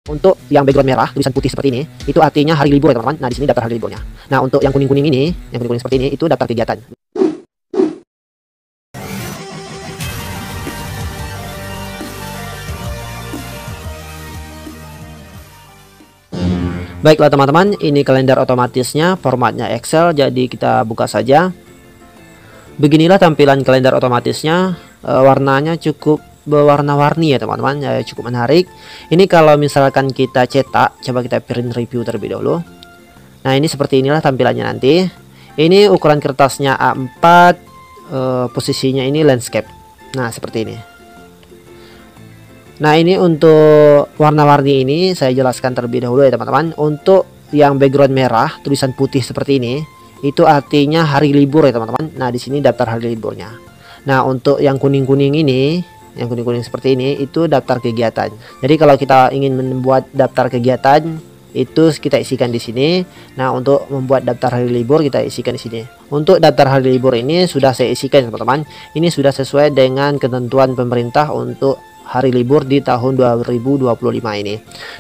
Untuk yang background merah, tulisan putih seperti ini, itu artinya hari libur ya teman-teman. Nah, di sini daftar hari liburnya. Nah, untuk yang kuning-kuning ini, yang kuning-kuning seperti ini, itu daftar kegiatan. Baiklah teman-teman, ini kalender otomatisnya, formatnya Excel, jadi kita buka saja. Beginilah tampilan kalender otomatisnya, warnanya cukup berwarna-warni ya teman-teman, cukup menarik. Ini kalau misalkan kita cetak, coba kita print review terlebih dahulu. Nah, ini seperti inilah tampilannya nanti. Ini ukuran kertasnya A4, posisinya ini landscape. Nah, seperti ini. Nah, ini untuk warna-warni ini saya jelaskan terlebih dahulu ya teman-teman. Untuk yang background merah, tulisan putih seperti ini, itu artinya hari libur ya teman-teman. Nah, di sini daftar hari liburnya. Nah, untuk yang kuning-kuning ini, yang kuning-kuning seperti ini, itu daftar kegiatan. Jadi kalau kita ingin membuat daftar kegiatan, itu kita isikan di sini. Nah, untuk membuat daftar hari libur kita isikan di sini. Untuk daftar hari libur ini sudah saya isikan teman-teman. Ini sudah sesuai dengan ketentuan pemerintah untuk hari libur di tahun 2025 ini.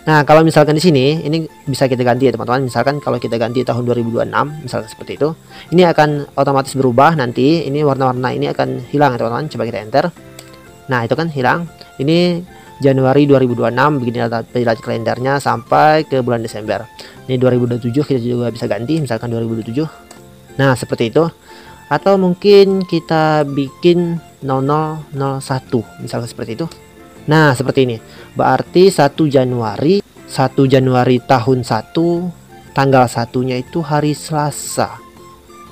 Nah, kalau misalkan di sini ini bisa kita ganti ya teman-teman. Misalkan kalau kita ganti tahun 2026, misalkan seperti itu, ini akan otomatis berubah nanti. Ini warna-warna ini akan hilang ya teman-teman. Coba kita enter. Nah, itu kan hilang. Ini Januari 2026, begini tampilan kalendernya sampai ke bulan Desember. Ini 2027 kita juga bisa ganti, misalkan 2027. Nah, seperti itu. Atau mungkin kita bikin 0001, misalkan seperti itu. Nah, seperti ini. Berarti 1 Januari tahun 1, tanggal 1-nya itu hari Selasa.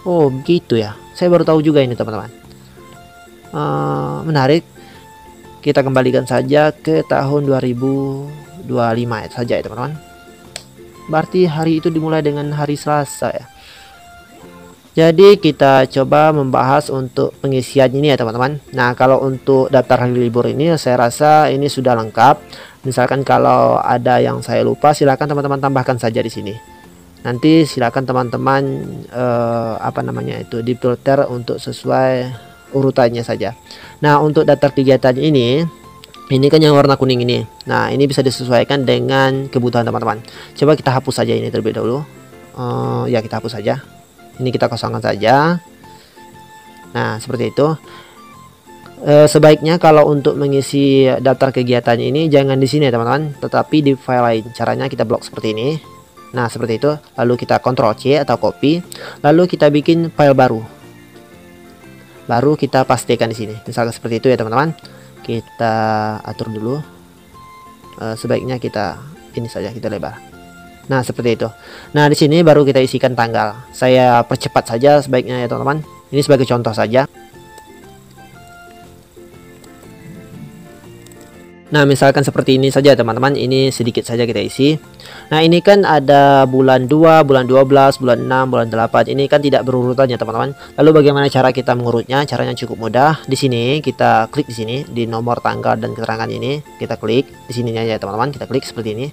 Oh, begitu ya. Saya baru tahu juga ini, teman-teman. Menarik. Kita kembalikan saja ke tahun 2025 saja ya teman-teman. Berarti hari itu dimulai dengan hari Selasa ya. Jadi kita coba membahas untuk pengisian ini ya teman-teman. Nah, kalau untuk daftar hari libur ini saya rasa ini sudah lengkap. Misalkan kalau ada yang saya lupa, silakan teman-teman tambahkan saja di sini. Nanti silakan teman-teman difilter untuk sesuai urutannya saja. Nah, untuk daftar kegiatan ini kan yang warna kuning ini. Nah, ini bisa disesuaikan dengan kebutuhan teman-teman. Coba kita hapus saja ini terlebih dahulu. Ya, kita hapus saja. Ini kita kosongkan saja. Nah, seperti itu. Sebaiknya kalau untuk mengisi daftar kegiatan ini jangan di sini ya teman-teman, tetapi di file lain. Caranya kita blok seperti ini. Nah, seperti itu. Lalu kita Ctrl C atau copy. Lalu kita bikin file baru kita pastikan di sini. Misalkan seperti itu ya teman-teman. Kita atur dulu. Sebaiknya kita ini saja, kita lebar. Nah, seperti itu. Nah, di sini baru kita isikan tanggal. Saya percepat saja sebaiknya ya teman-teman. Ini sebagai contoh saja. Nah, misalkan seperti ini saja teman-teman. Ini sedikit saja kita isi. Nah, ini kan ada bulan 2, bulan 12, bulan 6, bulan 8. Ini kan tidak berurutan ya teman-teman. Lalu bagaimana cara kita mengurutnya? Caranya cukup mudah. Di sini kita klik di sini di nomor tanggal dan keterangan ini. Kita klik di sininya ya teman-teman. Kita klik seperti ini.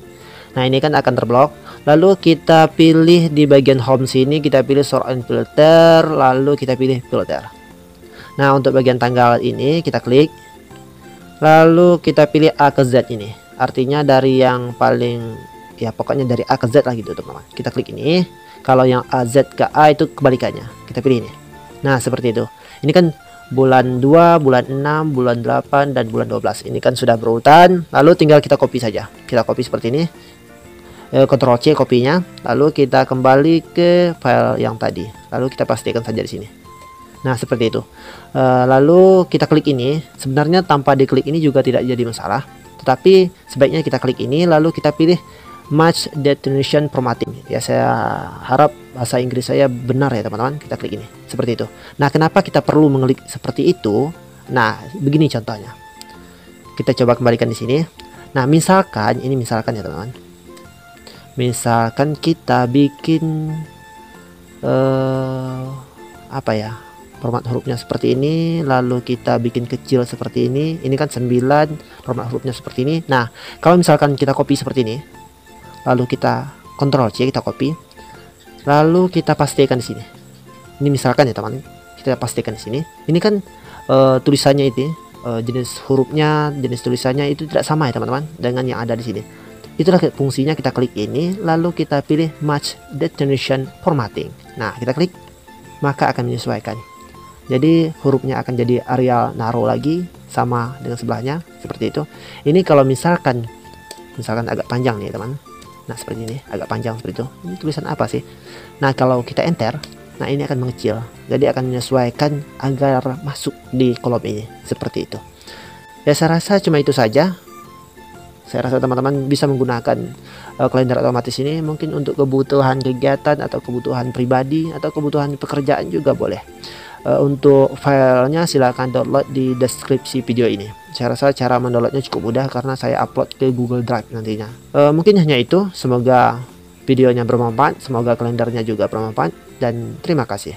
Nah, ini kan akan terblok. Lalu kita pilih di bagian home sini, kita pilih sort and filter, lalu kita pilih filter. Nah, untuk bagian tanggal ini kita klik. Lalu kita pilih A ke Z ini. Artinya dari yang paling, ya pokoknya dari A ke Z lah gitu teman-teman. Kita klik ini. Kalau yang AZ ke A itu kebalikannya. Kita pilih ini. Nah, seperti itu. Ini kan bulan 2, bulan 6, bulan 8, dan bulan 12. Ini kan sudah berurutan. Lalu tinggal kita copy saja. Kita copy seperti ini. Ctrl C kopinya. Lalu kita kembali ke file yang tadi. Lalu kita pastikan saja di sini. Nah, seperti itu. Lalu kita klik ini. Sebenarnya tanpa diklik ini juga tidak jadi masalah. Tetapi sebaiknya kita klik ini. Lalu kita pilih Match Destination Formatting. Ya, saya harap bahasa Inggris saya benar ya teman-teman. Kita klik ini. Seperti itu. Nah, kenapa kita perlu mengklik seperti itu? Nah, begini contohnya. Kita coba kembalikan di sini. Nah, misalkan, ini misalkan ya teman-teman. Misalkan kita bikin format hurufnya seperti ini, lalu kita bikin kecil seperti ini. Ini kan 9, format hurufnya seperti ini. Nah, kalau misalkan kita copy seperti ini, lalu kita Ctrl C, kita copy, lalu kita pastikan di sini. Ini misalkan ya teman, kita pastikan di sini. Ini kan tulisannya itu, jenis hurufnya, jenis tulisannya itu tidak sama ya teman-teman dengan yang ada di sini. Itulah fungsinya, kita klik ini lalu kita pilih Match Destination Formatting. Nah, kita klik, maka akan menyesuaikan. Jadi hurufnya akan jadi Arial Naro lagi, sama dengan sebelahnya seperti itu. Ini kalau misalkan agak panjang nih teman. Nah seperti ini, agak panjang seperti itu. Ini tulisan apa sih? Nah kalau kita enter, nah ini akan mengecil. Jadi akan menyesuaikan agar masuk di kolom ini seperti itu. Ya saya rasa cuma itu saja. Saya rasa teman-teman bisa menggunakan kalender otomatis ini mungkin untuk kebutuhan kegiatan atau kebutuhan pribadi atau kebutuhan pekerjaan juga boleh. Untuk filenya silahkan download di deskripsi video ini. Saya rasa cara mendownloadnya cukup mudah karena saya upload ke Google Drive nantinya. Mungkin hanya itu. Semoga videonya bermanfaat, semoga kalendernya juga bermanfaat, dan terima kasih.